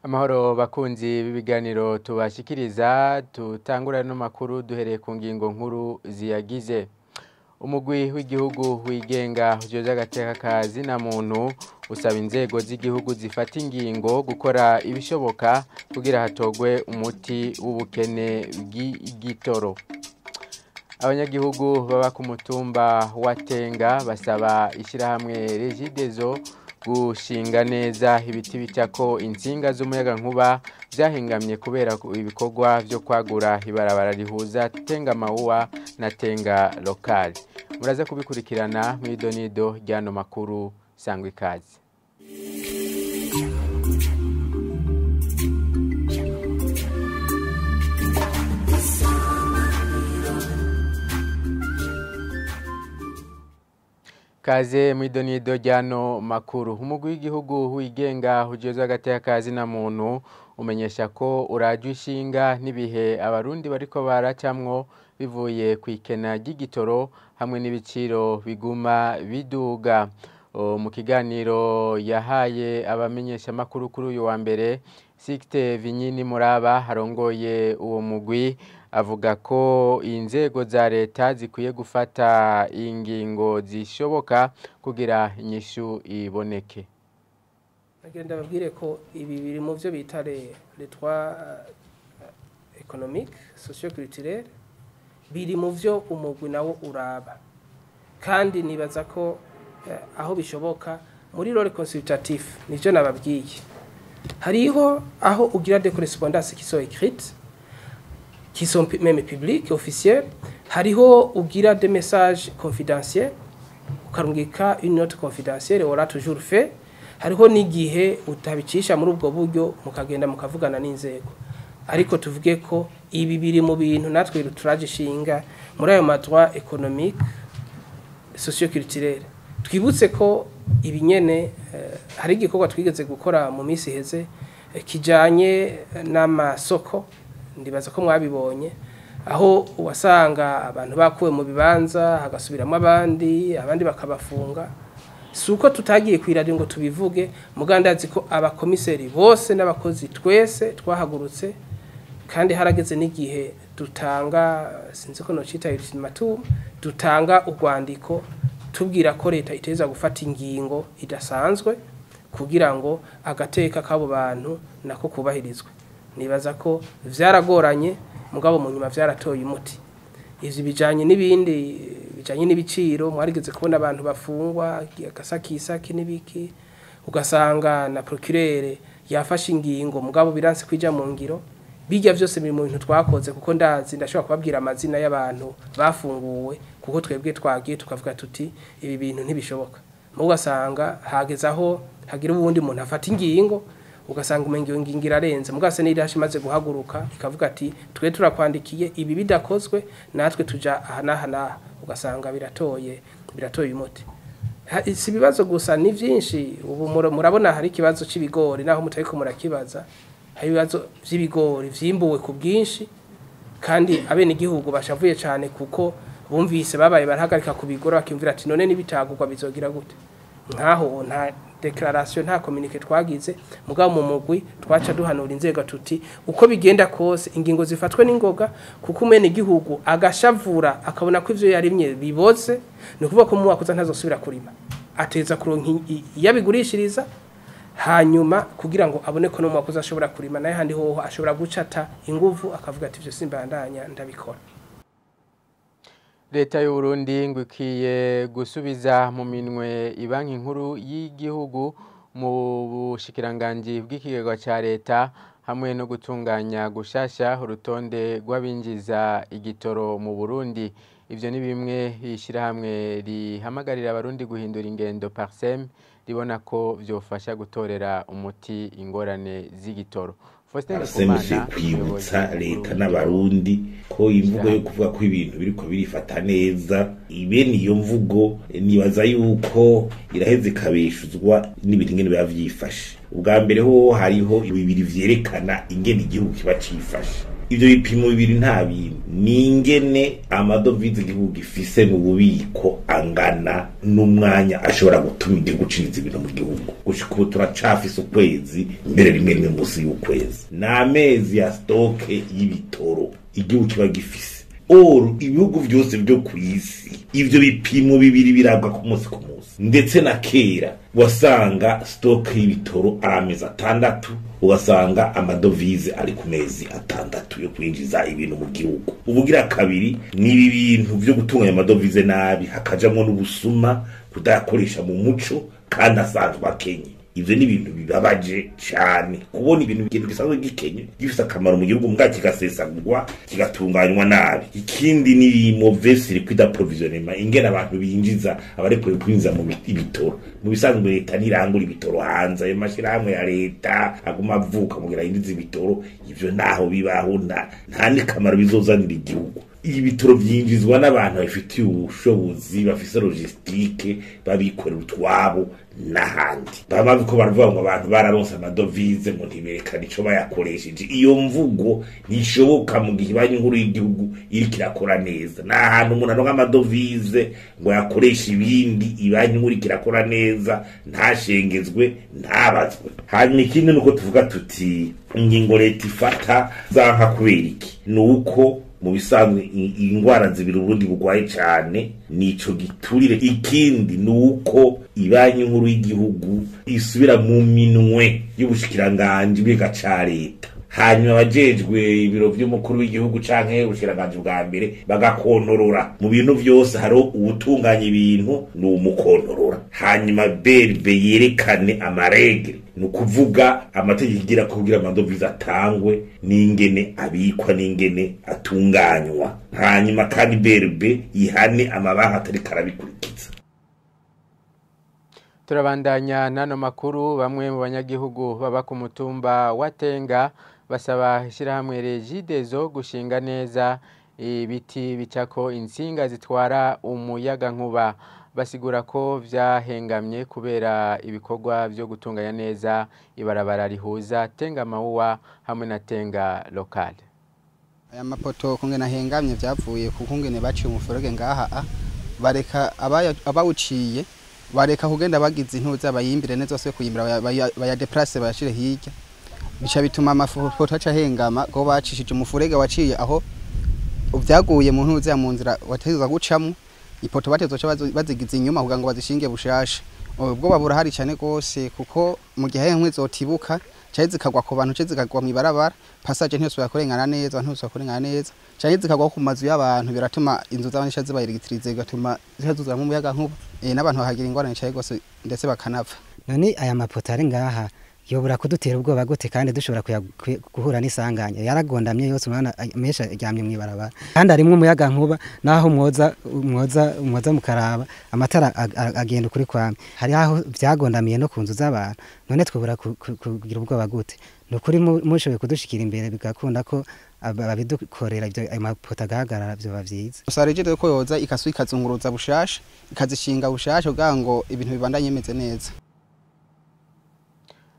Amahoro bakunzi b'ibiganiro tubashikiriza tutangura no makuru duhereye ku ngingo nkuru ziyagize. Umugwi w'igihugu wigenga ujoza agateka kazi na muntu usaba inzego z'igihugu zifata ingingo gukora ibishoboka kugira hatogwe umuti w'ubukene bw'igitoro. Abanyagihugu baba ku mutumba wa Tenga basaba ishirahamwe Regideso gushinga neza ibiti bitako insinga z'umuyaga nkuba vyahengamye kubera ibikorwa vyo kwagura ibarabara rihuza Tenga Mauwa na Tenga Local. Muraza kubikurikirana mw'idonido ryano makuru sangwa ikaze. Kaze mw'idonido ryano makuru. Umugwi w'igihugu wigenga ujoza agateka kazi na muntu umenyesha ko urajwe ishinga n'ibihe abarundi bariko baracamwo bivuye kwikena ry'igitoro hamwe n'ibiciro biguma biduga. Mu kiganiro yahaye abamenyesha makuru kuri uyu wa mbere, Sixte Vinyini Muraba harongoye uwo mugwi avuga ko inzego za leta zikwiye gufata ingingo zishoboka kugira inyishu iboneke. Nagenda babwire ko ibi biri mu byo bita les trois économiques socio-culturels biri mu byo umugwi nawo uraba, kandi nibaza ko aho bishoboka muri role consultatif nivyo nababwiye. Hariho aho ugira des correspondances qui sont écrites qui sont même publiques officielles, hariho ugira des messages confidentiels ukarungika une note confidentielle ora toujours fait, hariho n'igihe utabicisha muri ubwo buryo mukagenda mukavugana n'inzego. Ariko tuvuge ko ibi biri mu bintu natwe turagishinga muri ayo madroit économique socio-culturel. Twibutse ko ibinyene hari igikorwa twigeze gukora mu minsi heze kijanye n'amasoko, ndibaza ko mwabibonye, aho wasanga abantu bakuwe mu bibanza hagasubiramo abandi bakabafunga. Suko tutagiye kwirari ngo tubivuge, mugandazi ko abakomiseri bose n'abakozi twese twahagurutse, kandi harageze n'igihe dutanga sinzi ko nocita ultimatum, dutanga urwandiko tubwira ko leta iteza gufata ingingo idasanzwe kugira ngo agateka k'abo bantu nako kubahirizwe. Nibaza ko vyaragoranye mugabo mu nyuma vyaratoye umuti. Ivyo bijanye n'ibindi bijanye n'ibiciro, mwarigeze kubona abantu bafungwa agasakisaki n'ibiki, ugasanga na procureur yafashe ingingo mugabo biranse kwija mu ngiro. Bijya vyose biri mu bintu twakoze, kuko ndashobora kubabwira amazina y'abantu bafunguwe, kuko twebwe twagiye tukavuga tuti ibi bintu ntibishoboka. Mugasanga hageze aho hagira ubundi muntu afata ingingo, ugasanga umengiyo ngingo irarenze, mugase n'irashi maze guhaguruka ikavuga ati twe turakwandikiye ibi bidakozwe natwe tuja aha, ugasanga biratoye umuti. Si bibazo gusa ni vyinshi. Ubu murabona hari ikibazo c'ibigori, naho mutariko murakibaza, hari ibibazo vy'ibigori vyimbuwe ku bwinshi, kandi abene igihugu bashavuye cyane kuko bumvise babaye barahagarika kubigora, bakimvira ati none nibitagurwa bizogira gute. Nkaho nta declaration nta communique twagize, mugabo mu mugwi twaca duhanura inzego tuti uko bigenda kose ingingo zifatwe n'ingoga, kuko umene igihugu agashavura akabona ko ivyo yarimye biboze, no kuvuga ko mu wakuza ntazosubira kurima, ateza kuronka yabigurishiriza hanyuma kugira ngo abone ko no mu wakuza ashobora kurima, naye handi hoho ashobora gucata inguvu akavuga ati ivyo simbandanya ndabikora. Leta y'u Burundi ngwikiye gusubiza mu minwe ibanki nkuru y'igihugu mu bushikiranganje bw'ikigega ca leta hamwe no gutunganya gushasha urutonde rw'abinjiza igitoro mu Burundi. Ivyo ni bimwe ishirahamwe rihamagarira abarundi guhindura ingendo Parsem ribona ko vyofasha gutorera umuti ingorane z'igitoro. Asemuje kwibutsa leta n'abarundi ko imvugo yo kuvuga ko ibintu biriko birifata neza, ibene iyo mvugo nibaza yuko iraheze kabeshuzwa n'ibintu ngene bavyifashe. Ubwa mbere ho hariho ibibiri vyerekana ingene igihugu kiba cifashe. ivyo bipimo bibiri nta bintu ningene amadovize igihugu gifise mu bubiko angana n'umwanya ashobora gutuma igihugu cinjiza ibintu mu gihugu gushika ubu turacafise ukwezi mbere rimwe rimwe munsi y'ukwezi n'amezi ya stoke y'ibitoro igihugu kiba gifise ibihugu vyose vyo kw'isi ivyo bipimo bibiri birabwa ku munsi ndetse na kera wasanga stoke y'ibitoro ari amezi 6 ugasanga amadovize ari ku mezi 6 yo kwinjiza ibintu mu gihugu. Ubugira kabiri ni ibintu vyo gutunganya amadovize nabi hakajamwo n'ubusuma kudakoresha mu muco kandi asanzwe akenye. Ivyo ni ibintu bibabaje cyane kubona ibintu gisanzwe gikenye gifise akamaro mu gihugu mbwa kigasesagurwa kigatunganywa nabi. Ikindi ni mauvaise liquide approvisionnement ingena abantu binjiza abarekuye kwinjiza mu ibitoro mu bisanzwe leta nirangura ibitoro hanze ayo mashirahamwe ya leta aguma avuka mugira yinjiza ibitoro ivyo naho bibaho nta ni kamaro bizozanira igihugu. Ibitoro vyinjizwa n'abantu bafitiye ubushobozi bafise logistique babikorera utwabo n'ahandi bamaze ko baravuga ngo abantu bararonse amadovize ngo ntiberekane ico bayakoresheje. Iyo mvugo nishoboka mu gihe banki nkuru y'igihugu iri kirakora neza n'ahantu umuntu aronka amadovize ngo yakoresha ibindi ibanki nkuru kirakora neza ntashengezwe ntabazwe. Hanyuma ikindi nuko tuvuga tuti ingingo leta ifata zanka kubera iki nuko mu bisanzwe ingwara zibiri ubundi bugwaye cyane nico giturire. Ikindi nuko ibanki nkuru y'igihugu isubira mu minwe y'ubushikiranganje bw'agaca leta hanyuma abajejwe ibiro vy'umukuru w'igihugu canke ubushikiranganje bwa mbere bagakontorora mu bintu vyose haro ubutunganya ibintu n'umukontorora hanyuma berbe yerekane amaregre nukuvuga amategeko igira kugira amadovize atangwe n'ingene abikwa n'ingene atunganywa hanyuma kandi berbe ihane amabaha atari karabikurikiza. Turabandanya nano makuru. Bamwe mu banyagihugu baba ku mutumba wa Tenga basaba ishirahamwe Regideso gushinga neza ibiti bicako insinga zitwara umuyaga nkuba. Basigura ko vyahengamye kubera ibikorwa vyo gutunganya neza ibarabara rihuza Tenga Mauwa hamwe na Tenga Local. Aya mapoto kungena hengamye vyavuye ku kungene baciye umufurege ngaha bareka abawuciye bareka kugenda bagize intuza bayimbire neza zose kuyimbira baya deplace bashire hirya bica bituma amafoto aca hengama go bacishije umufurege waciye aho uvyaguye mu ntuza mu nzira wateza gucamo ipoto batezoca bazigize inyuma kugira ngo bazishinge bushasha. Ubwo babura hari cyane gose kuko mu gihe nkwe zotibuka cyane zikagwa ku bantu cyane zikagwa mu barabara passage ntiyose yakorengana neza abantu bose bakorengana neza cyane zikagwa ku mazu y'abantu biratuma inzu z'abanisha ziba electrize gatuma zihazuza mu muyaga nkuba n'abantu bahagira ingorane cyane gose ndetse bakanapfa. None aya mapoto ari ngaha yobura kudutera ubwoba gute kandi dushobora guhura n'isanganya yaragondamye yose umwana mesha ryamye mu ibarabara kandi arimwe umuyaga nkuba naho mwoza mukaraba amatara agenda kuri kwame hari aho vyagondamiye no kunzu z'abantu. None twobura kugira ubwoba gute nukuri mushoboye kudushikira imbere bigakunda ko ababidukorera ivyo ayo mapoto agahagarara vyo bavyiza. Usarejede ko yoza ikaswi ikazunguruza bushasha ikazishinga bushasha kugira ngo ibintu bibandanye bimeze neza.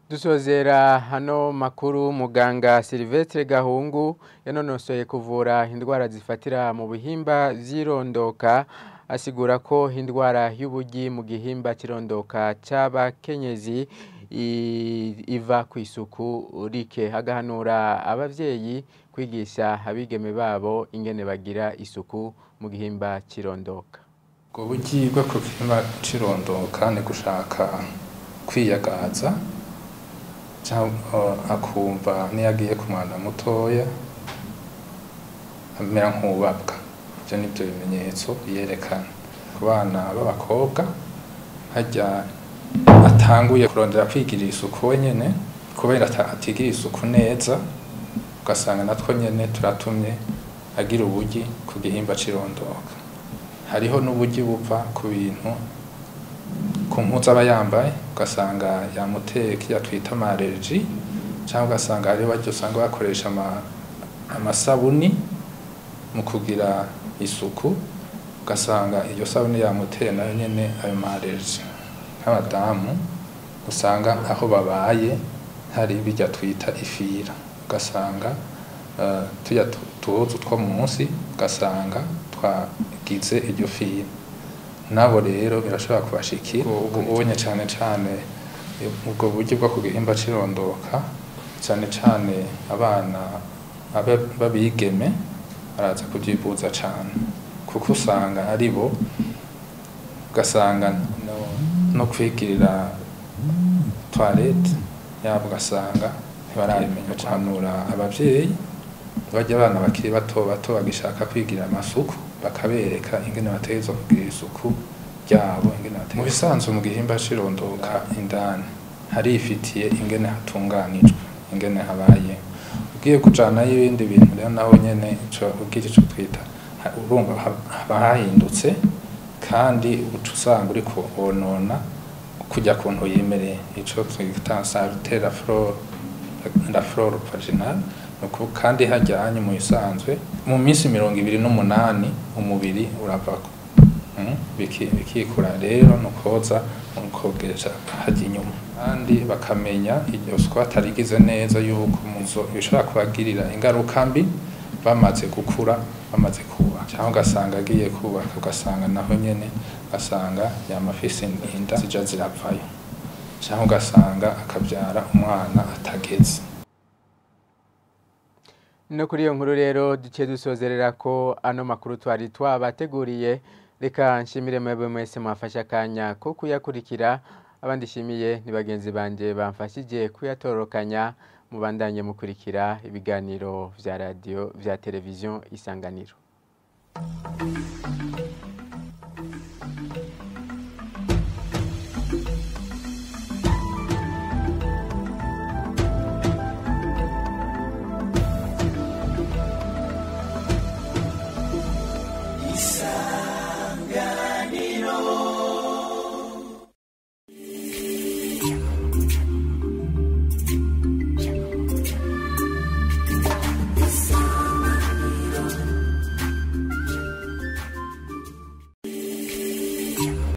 Dusozera hano makuru. Muganga Silvestre Gahungu yanonosoye kuvura indwara zifatira mu bihimba vyirondoka asigura ko indwara y'ubugi mu gihimba kirondoka c'abakenyezi iva kwisuku rike. Hagahanura abavyeyi kwigisha abigeme babo ingene bagira isuku mu gihimba kirondoka. Ubwo bugi bwo ku gihimba kirondoka ni gushaka kwiyagaza akumva niyagiye ku mwana mutoya amera nk'ubabwa. Ibyo ni byo bimenyetso yerekana ku bana b'abakobwa hajya atanguye kurondera kwigirira isuku wenyene kubera atigirira isuku neza ugasanga natwo nyene turatumye agira ubugi ku gihimba cirondoka. Hariho n'ubugi buva ku bintu ku mpuzu aba yambaye ugasanga yamuteye kiya twita allergie cyangwa ugasanga ari bajyo usanga bakoresha amasabuni mu kugira isuku ugasanga iyo sabuni yamuteye nayo nyene ayo allergie. Nk'abadamu usanga aho babaye hari bijya twita ifira ugasanga tuya tuhuzu two munsi ugasanga twagize iryo fiyina nabo rero birashobora kubashikira ubonye cyane cyane ubwo buryo bwo ku gihimba cirondoka cyane cyane abana babigeme baraza kubyibuza cyane kuko usanga ari bo ugasanga no kwigirira toilette yabo ugasanga ntibarabimenya canura abavyeyi bajya abana bakiri bato bagishaka kwigira amasuku bakabereka ingene bategerezwa kugira isuku ryabo ingene mu bisanzwe mu gihimba cirondoka indani harifitiye ingene hatunganijwe ingene habaye ugiye kujana y'ibindi bintu rero naho nyene ugira ico twita urumva haba hahindutse kandi uca usanga uriko wonona kujya kuntu yemereye ico twita salte la flore vaginale nuko kandi hajyanye mu isanzwe mu minsi 28 umubiri uravako bikikura rero nukoza mukogesha hajya inyuma kandi bakamenya iryo squat arigize neza yuko muzo bishobora kubagirira ingaruka mbi bamaze gukura bamaze kuba cyangwa ugasanga agiye kubaka ugasanga naho nyene asanga yamafisi inda zija zirapfayo cyangwa ugasanga akabyara umwana atageze. No kuri iyo nkuru rero duce dusozerera ko ano makuru twari twabateguriye reka nshimire mwebwe mwese mwafashe akanya ko kuyakurikira abandi shimiye ni bagenzi banje bamfashije kuyatorokanya mubandanye mukurikira ibiganiro vya radio vya televiziyo Isanganiro.